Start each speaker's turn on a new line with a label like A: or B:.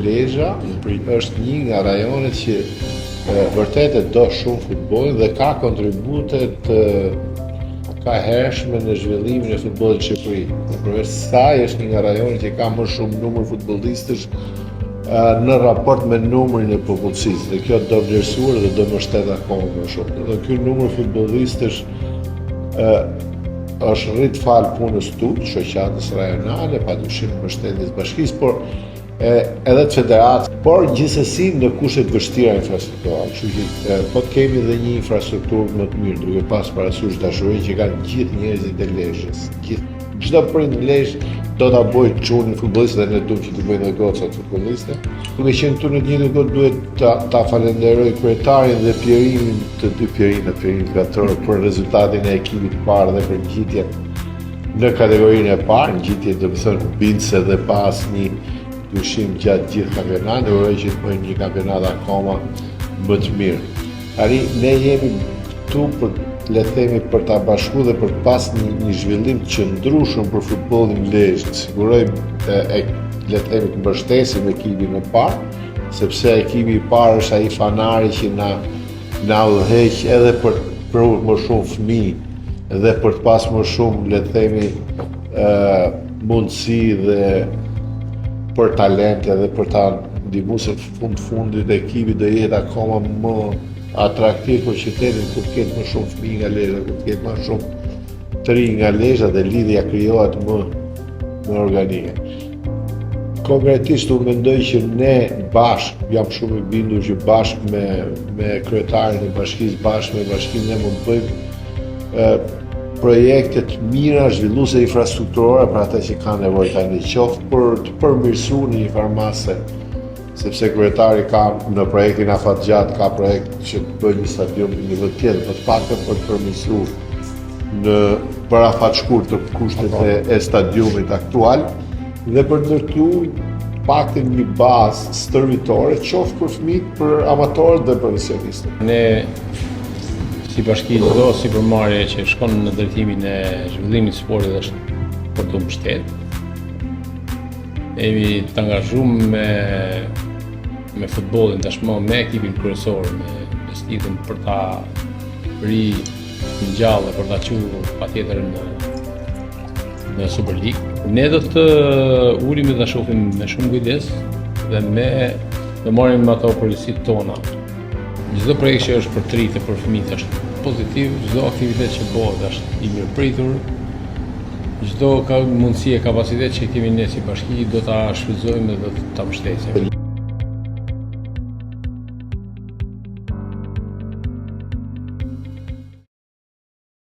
A: Lezhë është një nga rajonet që vërtet e do shumë futbollin dhe ka kontribute të hershme në zhvillimin e futbollit në Shqipëri. Përveç saj është një nga rajonet që ka më shumë numër futbollistësh në raport me numrin e popullsisë, dhe kjo do vlerësuar dhe do mbështet akoma më shumë. Dhe ky numër futbollistësh është rrit fal punës tuaj, shoqatës rajonale, padyshim mbështetjes bashkisë, por edhe të federatës, por gjithsesi në kushte të vështira infrastrukturale. Kështu që po të kemi dhe një infrastrukturë më të mirë, duke pas parasysh dashurinë që kanë gjithë njerëzit e Lezhës. Çdo prind në Lezhë do ta bëjë çunin futbollist dhe ne duam që të bëjnë gocat futbolliste. Duke qenë këtu në të njëjtën kohë duhet ta falenderoj kryetarin dhe Pjerimin, të dy Pjerin Katror, për rezultatin e ekipit të parë dhe për ngjitjen në kategorinë e parë, ngjitje domethënë bindse dhe pas një dyshim gjatë gjithë kampionatit, uroj që të bëjmë një kampionat akoma më të mirë. Tani ne jemi këtu për ta bashkuar dhe për të pas një zhvillim të qëndrueshëm për futbollin Lezhë. Sigurojmë le të themi të mbështesim ekipin e parë, sepse ekipi i parë është ai fanari që na udhëheq edhe për më shumë fëmijë dhe për të pas më shumë, le të themi, mundësi dhe për talente dhe për ta ndihmuar se fundit e ekipit do jetë akoma më atraktiv për qytetin, kur të ketë më shumë fëmijë nga Lezhë, kur të ketë më shumë të rinj nga Lezhë dhe lidhja krijohet më organike. Konkretisht unë mendoj që ne bashkë, jam shumë i bindur që bashkë me kryetarin e bashkisë, bashkë me bashkinë ne mund të bëjmë projekte të mira zhvilluese infrastrukturore për ata që kanë nevojë tani, qoftë për të përmirësuar një farmase, sepse kryetari ka në projektin Afatgjat ka projekt që të bëjë një stadium në një vend tjetër, por të paktën për të përmirësuar për afat shkurt të kushtet e stadiumit aktual dhe për të ndërtuar paktën një bazë stërvitore, qoftë për fëmijët, për amatorët dhe profesionistët.
B: Ne si bashki çdo sipërmarrje që shkon në drejtimin e zhvillimit të sportit është për të mbështetur. Jemi të angazhuar me futbollin tashmë, me ekipin kryesor, me investimin për ta ringjallë, për ta quajtur patjetër në Super League. Ne do të ulim dhe ta shohim me shumë kujdes dhe do marrim ato përgjegjësitë tona. Çdo projekt që është për të rinjtë, për fëmijët është pozitiv, çdo aktivitet që bëhet është i mirëpritur, çdo mundësi e kapacitet që kemi ne si bashki do ta shfrytëzojmë dhe do ta mbështesim.